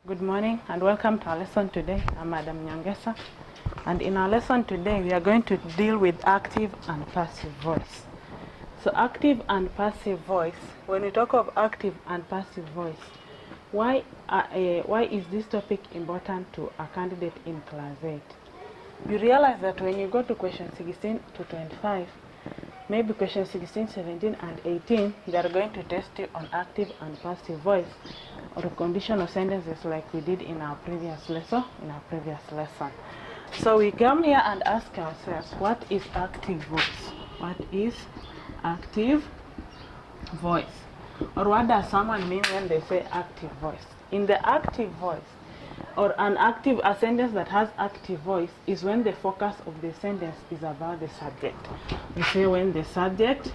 Good morning and welcome to our lesson today. I'm Madam Nyangesa, and in our lesson today we are going to deal with active and passive voice. So active and passive voice, when we talk of active and passive voice, why is this topic important to a candidate in class 8? You realize that when you go to question 16 to 25, maybe question 16, 17 and 18, they are going to test you on active and passive voice or conditional sentences like we did in our previous lesson. So we come here and ask ourselves, what is active voice? What is active voice? Or what does someone mean when they say active voice? In the active voice, or a sentence that has active voice is when the focus of the sentence is about the subject. We say when the subject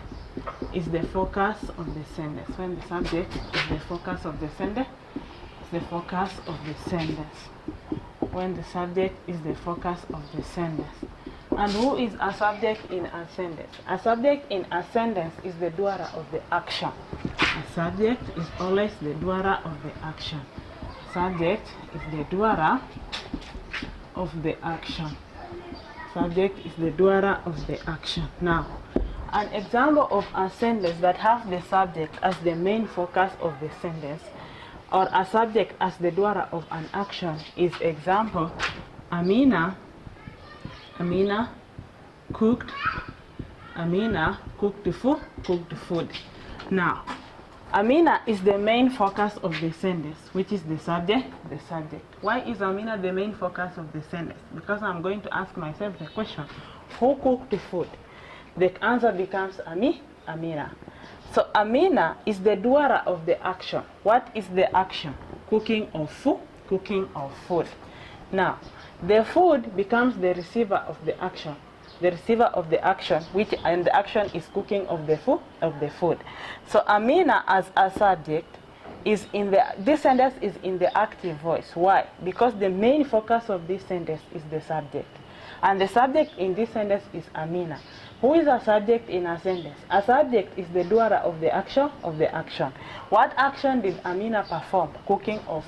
is the focus of the sentence. When the subject is the focus of the sentence, it's the focus of the sentence. When the subject is the focus of the sentence. And who is a subject in a sentence? A subject in a sentence is the doer of the action. A subject is always the doer of the action. Subject is the doer of the action. Subject is the doer of the action. Now, an example of a sentence that has the subject as the main focus of the sentence, or a subject as the doer of an action, is example, Amina cooked the food. Now, Amina is the main focus of the sentence, which is the subject. Why is Amina the main focus of the sentence? Because I'm going to ask myself the question, who cooked the food? The answer becomes Amina. So Amina is the doer of the action. What is the action? Cooking of food. Now, the food becomes the receiver of the action. The receiver of the action, and the action is cooking of the food. So Amina as a subject is this sentence is in the active voice. Why? Because the main focus of this sentence is the subject. And the subject in this sentence is Amina. Who is a subject in a sentence? A subject is the doer of the action What action did Amina perform? Cooking of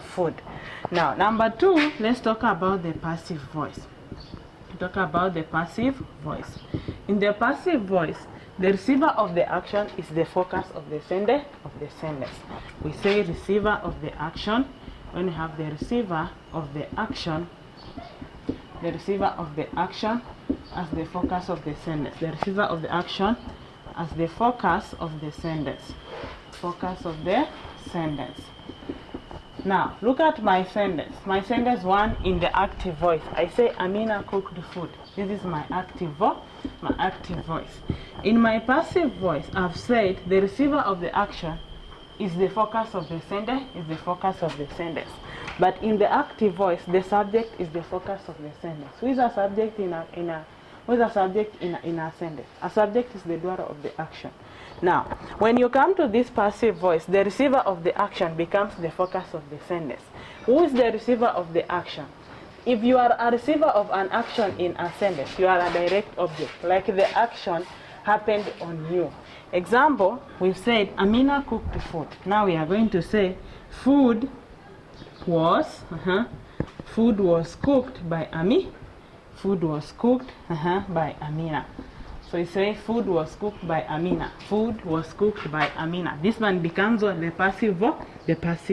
food. Now, number 2, let's talk about the passive voice. Talk about the passive voice. In the passive voice, the receiver of the action is the focus of the sentence. We say receiver of the action when we have the receiver of the action as the focus of the sentence. The receiver of the action as the focus of the sentence. Now, look at my sentence. My sentence 1 in the active voice. I say Amina cooked the food. This is my active voice. In my passive voice, I've said the receiver of the action is the focus of the sentence. But in the active voice, the subject is the focus of the sentence. Who is a subject in a sentence? A subject is the doer of the action. Now, when you come to this passive voice, the receiver of the action becomes the focus of the sentence. Who is the receiver of the action? If you are a receiver of an action in a sentence, you are a direct object, like the action happened on you. Example, we've said Amina cooked the food. Now we are going to say food was cooked by Amina. So you say food was cooked by Amina. This one becomes the passive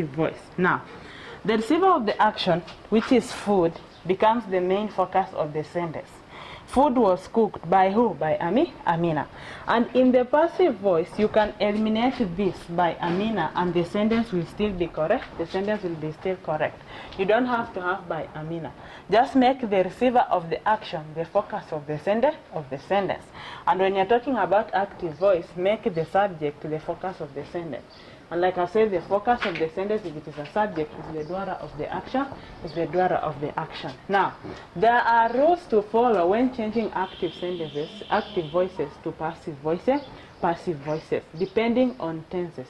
voice. Now, the receiver of the action, which is food, becomes the main focus of the sentence. Food was cooked by who? By Amina. And in the passive voice, you can eliminate this by Amina and the sentence will still be correct. You don't have to have by Amina. Just make the receiver of the action the focus of the sentence. And when you're talking about active voice, make the subject the focus of the sentence. And like I said, the focus of the sentence, if it is a subject, is the doer of the action. Now, there are rules to follow when changing active voices to passive voices, depending on tenses.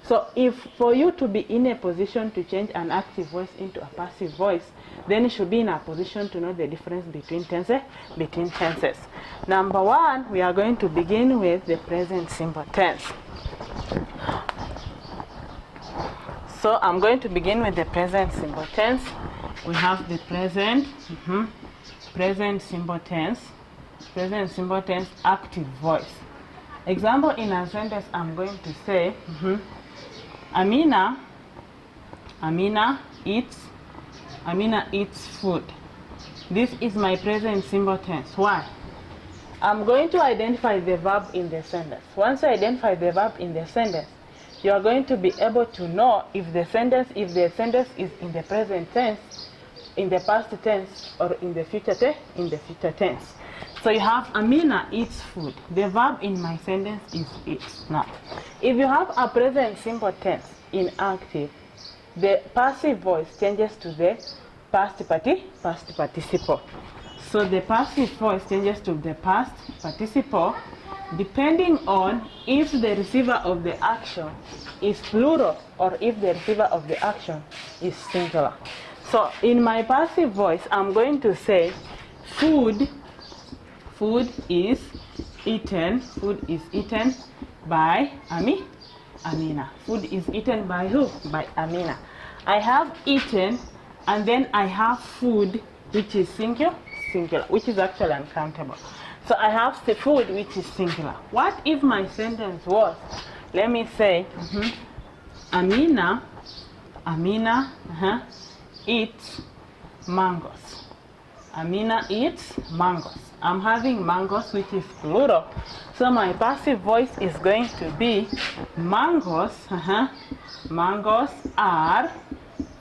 So if for you to be in a position to change an active voice into a passive voice, then you should be in a position to know the difference between tenses. Number 1, we are going to begin with the present simple tense. So I'm going to begin with the present simple tense. We have the present, present simple tense, active voice. Example in a sentence, I'm going to say, Amina eats food. This is my present simple tense. Why? I'm going to identify the verb in the sentence. Once you identify the verb in the sentence, you are going to be able to know if the sentence is in the present tense, in the past tense, or in the future tense. So you have Amina eats food. The verb in my sentence is eats. Now, if you have a present simple tense in active, the passive voice changes to the past participle. So the passive voice changes to the past participle depending on if the receiver of the action is plural or if the receiver of the action is singular. So in my passive voice, I'm going to say food is eaten by Amina. Food is eaten by who? By Amina. I have eaten and then I have food, which is singular, which is actually uncountable. So I have the food, which is singular. What if my sentence was, let me say, Amina eats mangoes. Amina eats mangoes. I'm having mangoes, which is plural. So my passive voice is going to be mangoes. Mangoes are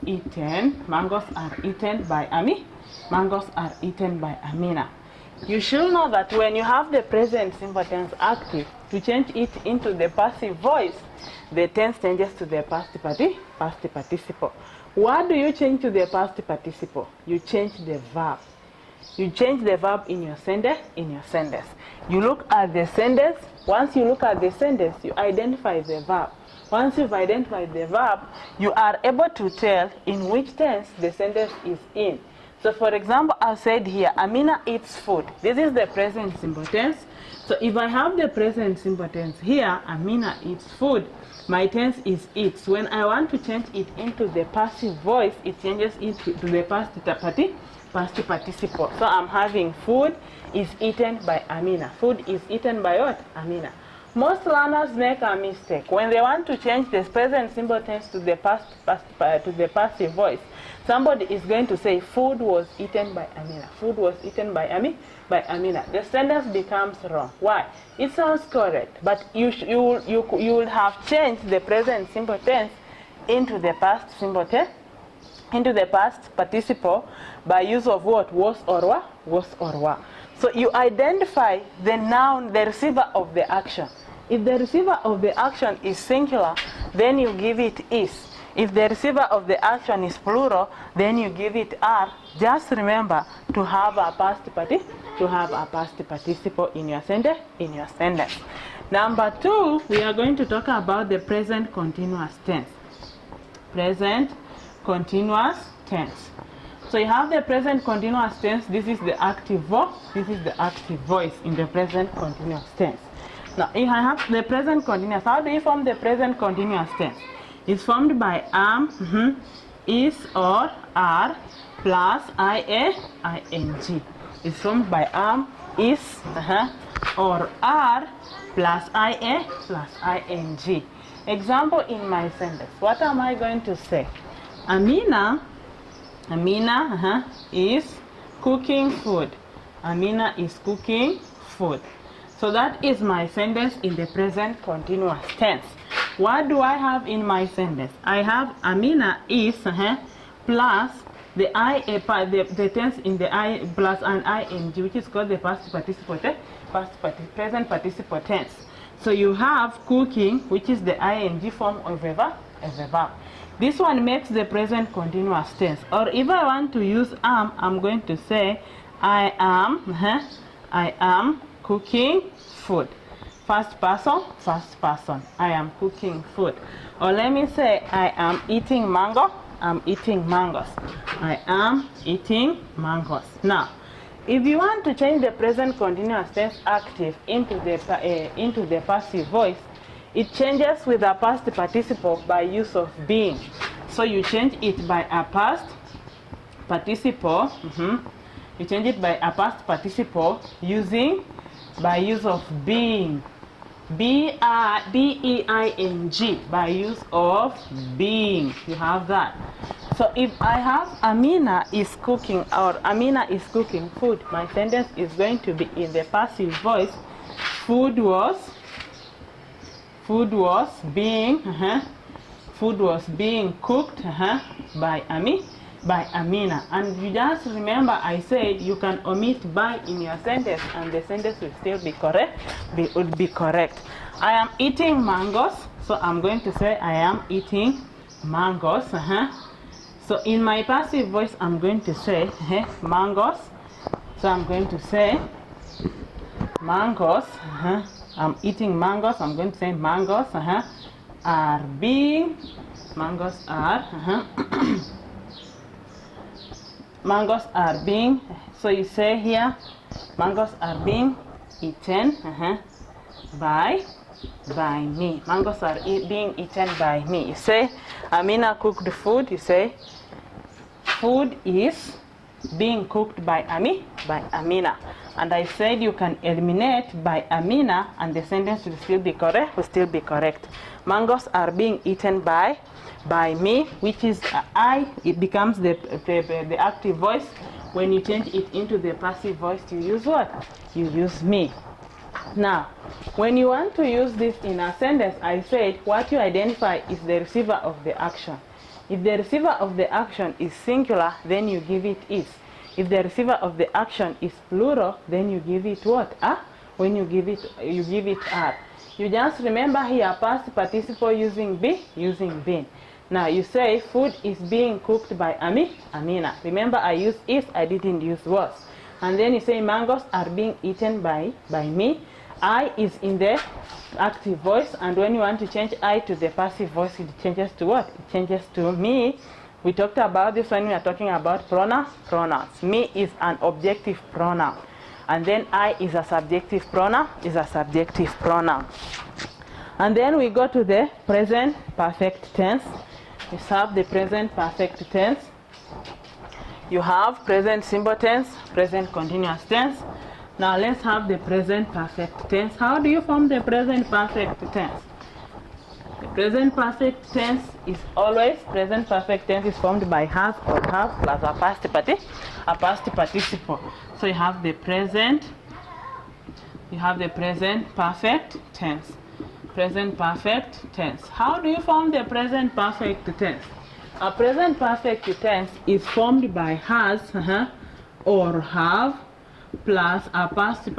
eaten. Mangoes are eaten by Ami. Mangoes are eaten by Amina. You should know that when you have the present simple tense active, to change it into the passive voice, the tense changes to the past participle. What do you change to the past participle? You change the verb. You change the verb in your sentence. You look at the sentence. Once you look at the sentence, you identify the verb. Once you've identified the verb, you are able to tell in which tense the sentence is in. So for example, I said here, Amina eats food. This is the present simple tense. So if I have the present simple tense here, Amina eats food, my tense is eats. When I want to change it into the passive voice, it changes into the past participle. So I'm having food is eaten by Amina. Food is eaten by what? Amina. Most learners make a mistake when they want to change the present simple tense to the to the passive voice. Somebody is going to say food was eaten by Amina. Food was eaten by Amina. The sentence becomes wrong. Why? It sounds correct, but you will have changed the present simple tense into the past simple tense, into the past participle by use of what? Was or were. So you identify the noun, the receiver of the action. If the receiver of the action is singular, then you give it is. If the receiver of the action is plural, then you give it are. Just remember to have a past participle in your sentence. Number 2, we are going to talk about the present continuous tense. Present continuous tense. So you have the present continuous tense. This is the active verb. This is the active voice in the present continuous tense. Now, if I have the present continuous, how do you form the present continuous tense? It's formed by am, is, or, are, plus ia, ing. It's formed by am, is, or, are, plus ia, plus ing. Example in my sentence. What am I going to say? Amina is cooking food. Amina is cooking food. So that is my sentence in the present continuous tense. What do I have in my sentence? I have Amina is plus the tense in the I plus an ing, which is called the past present participle tense. So you have cooking, which is the ing form of a verb. This one makes the present continuous tense. Or if I want to use am, I'm going to say I am cooking food. First person. I am cooking food. Or let me say I am eating mango. I'm eating mangoes. I am eating mangoes. Now, if you want to change the present continuous tense active into the passive voice, it changes with the past participle by use of being. So you change it by a past participle. You change it by a past participle by use of being. B-E-I-N-G, by use of being. You have that. So if I have Amina is cooking or Amina is cooking food, my sentence is going to be in the passive voice. Food was being cooked by Amina. And you just remember I said you can omit by in your sentence and the sentence will still be correct. Would be correct. I am eating mangoes, so I'm going to say I am eating mangoes. So in my passive voice I'm going to say mangoes. So I'm going to say mangoes. I'm eating mangoes. I'm going to say mangoes are being mangoes are mangoes are being, so you say here, mangoes are being eaten by me. Mangoes are being eaten by me. You say, Amina cooked food. You say, food is being cooked by Amina. And I said you can eliminate by Amina and the sentence will still be correct. Mangoes are being eaten by me, which is I. It becomes the active voice. When you change it into the passive voice, you use what? You use me. Now, when you want to use this in a sentence, I said what you identify is the receiver of the action. If the receiver of the action is singular, then you give it is. If the receiver of the action is plural, then you give it what? When you give it are. You just remember here past participle using be, using been. Now you say food is being cooked by Amina. Remember I used is, I didn't use was. And then you say mangoes are being eaten by me. I is in the active voice, and when you want to change I to the passive voice, it changes to what? It changes to me. We talked about this when we are talking about pronouns. Me is an objective pronoun. And then I is a subjective pronoun, And then we go to the present perfect tense. You have the present perfect tense. You have present simple tense, present continuous tense. Now let's have the present perfect tense. How do you form the present perfect tense? The present perfect tense is always, present perfect tense is formed by has or have plus a past participle. So you have the present perfect tense. Present perfect tense. How do you form the present perfect tense? A present perfect tense is formed by has or have plus a past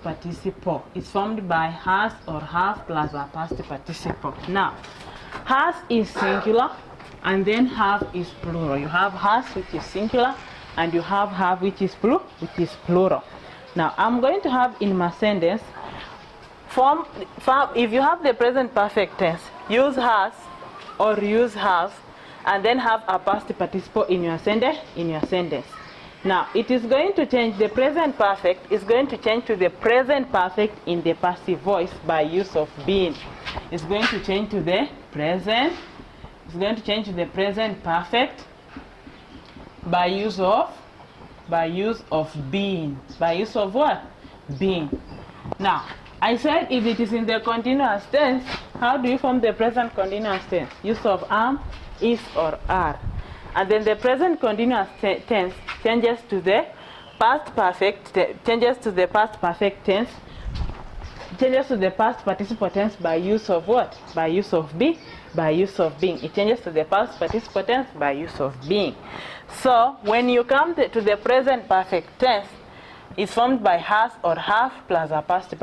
participle. It's formed by has or have plus a past participle. Now, has is singular and then have is plural. You have has which is singular and you have which is plural. Now, I'm going to have in my sentence form if you have the present perfect tense, use has or use have and then have a past participle in your sentence. Now, it is going to change the present perfect is going to change to the present perfect in the passive voice by use of being. It's going to change to the present. It's going to change to the present perfect by use of being. By use of what? Being. Now, I said if it is in the continuous tense, how do you form the present continuous tense? Use of am, is, or are. And then the present continuous tense changes to the past perfect tense, changes to the past participle tense by use of what? By use of be, by use of being. It changes to the past participle tense by use of being. So when you come to the present perfect tense, it's formed by has or have plus a past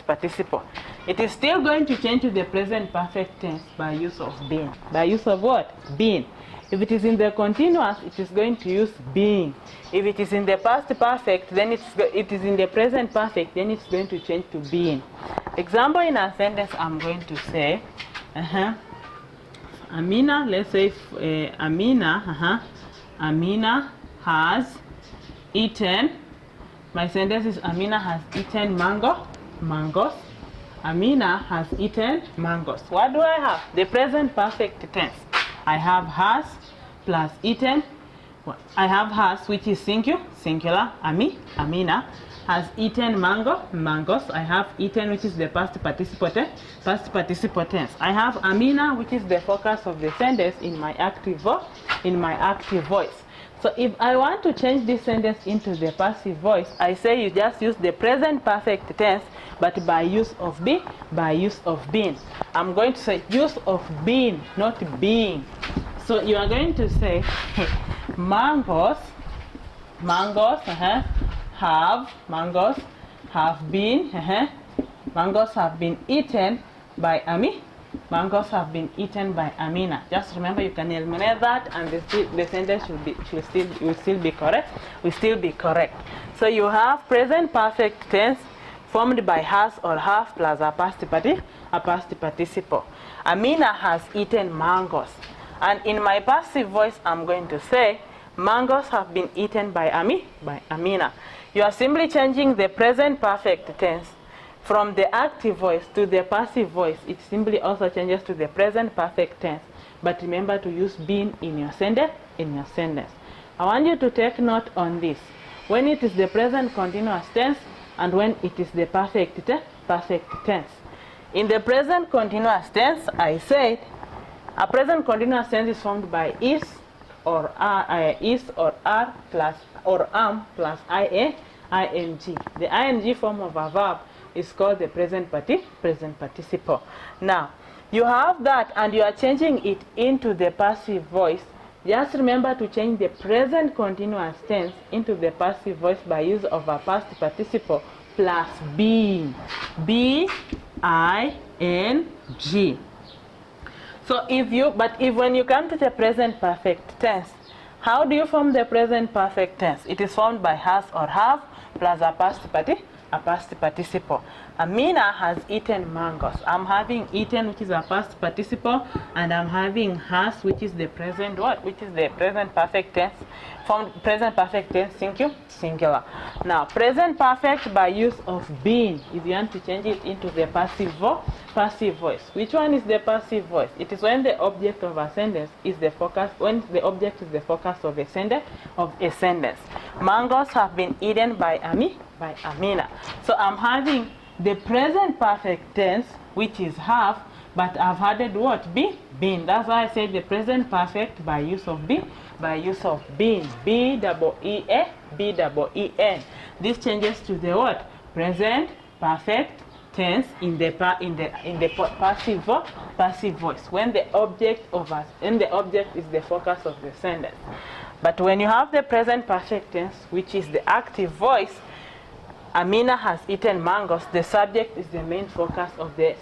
participle. It is still going to change to the present perfect tense by use of being. By use of what? Being. If it is in the continuous, it is going to use being. If it is in the past perfect, then it is in the present perfect, then it's going to change to being. Example in a sentence, I'm going to say, Amina, let's say Amina has eaten. My sentence is Amina has eaten mangoes. Amina has eaten mangoes. What do I have? The present perfect tense. I have has plus eaten. I have has, which is singular. Amina has eaten mangoes. I have eaten, which is the past participle tense. I have Amina, which is the focus of the sentence in my active voice. So if I want to change this sentence into the passive voice, I say you just use the present perfect tense, but by use of being. I'm going to say use of being, not being. So you are going to say mangoes have been eaten by Ami. Mangoes have been eaten by Amina. Just remember, you can eliminate that, and the sentence will still be correct. So you have present perfect tense formed by has or have plus a past participle. Amina has eaten mangoes, and in my passive voice, I'm going to say mangoes have been eaten by Amina. You are simply changing the present perfect tense from the active voice to the passive voice. It simply also changes to the present perfect tense. But remember to use been in your sentence. I want you to take note on this. When it is the present continuous tense and when it is the perfect tense. In the present continuous tense, I said a present continuous tense is formed by is or are plus or am plus ing. The ing form of a verb is called the present participle. Now, you have that and you are changing it into the passive voice. Just remember to change the present continuous tense into the passive voice by use of a past participle plus being. B-I-N-G. So if when you come to the present perfect tense, how do you form the present perfect tense? It is formed by has or have plus a past participle. Amina has eaten mangoes. I'm having eaten, which is a past participle, and I'm having has, which is the present perfect tense. Formed present perfect tense singular. Now, present perfect by use of being. If you want to change it into the passive voice. Which one is the passive voice? It is when the object of a sentence is the focus. When the object is the focus of a sentence. Mangoes have been eaten by Amina. So I'm having the present perfect tense, which is have, but I've added what? Been. That's why I said the present perfect by use of being. B-E-E-N. This changes to the what? Present perfect tense in the passive voice. When the object is the focus of the sentence. But when you have the present perfect tense, which is the active voice, Amina has eaten mangoes. The subject is the main focus of the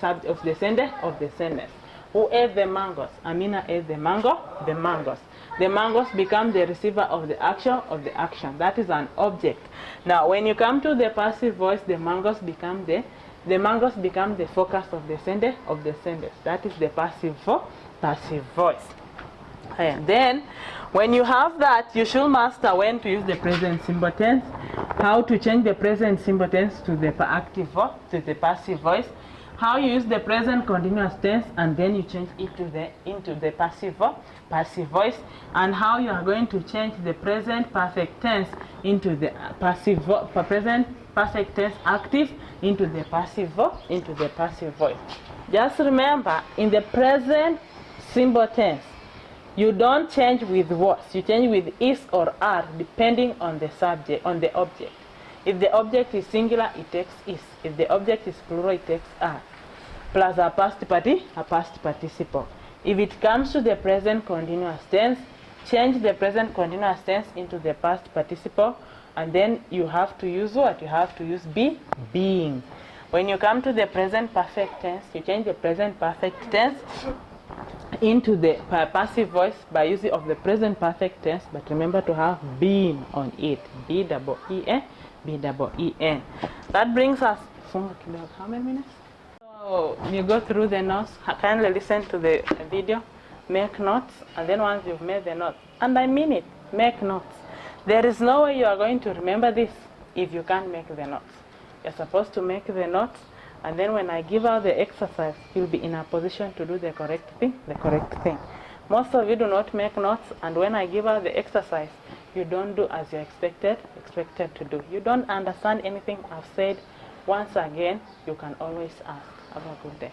sentence. Who ate the mangoes? Amina ate the mangoes. The mangoes become the receiver of the action. That is an object. Now, when you come to the passive voice, the mangoes become the focus of the sentence. That is the passive voice. And then, when you have that, you should master when to use the present simple tense, how to change the present simple tense to the passive voice, how you use the present continuous tense, and then you change it into the passive voice, and how you are going to change the present perfect tense into the present perfect tense active into the passive voice. Just remember, in the present simple tense, you don't change with words. You change with is or are depending on the object. If the object is singular, it takes is. If the object is plural, it takes are. Plus a past participle. If it comes to the present continuous tense, change the present continuous tense into the past participle, and then you have to use what? You have to use being. When you come to the present perfect tense, you change the present perfect tense into the passive voice by using of the present perfect tense, but remember to have been on it. B-E-E-N. That brings us how many minutes? So you go through the notes, kindly listen to the video, make notes, and then once you've made the notes, and I mean it, make notes. There is no way you are going to remember this if you can't make the notes. You're supposed to make the notes, And then when I give out the exercise, you'll be in a position to do the correct thing. Most of you do not make notes, and when I give out the exercise, you don't do as you're expected to do. You don't understand anything I've said. Once again, you can always ask. Have a good day.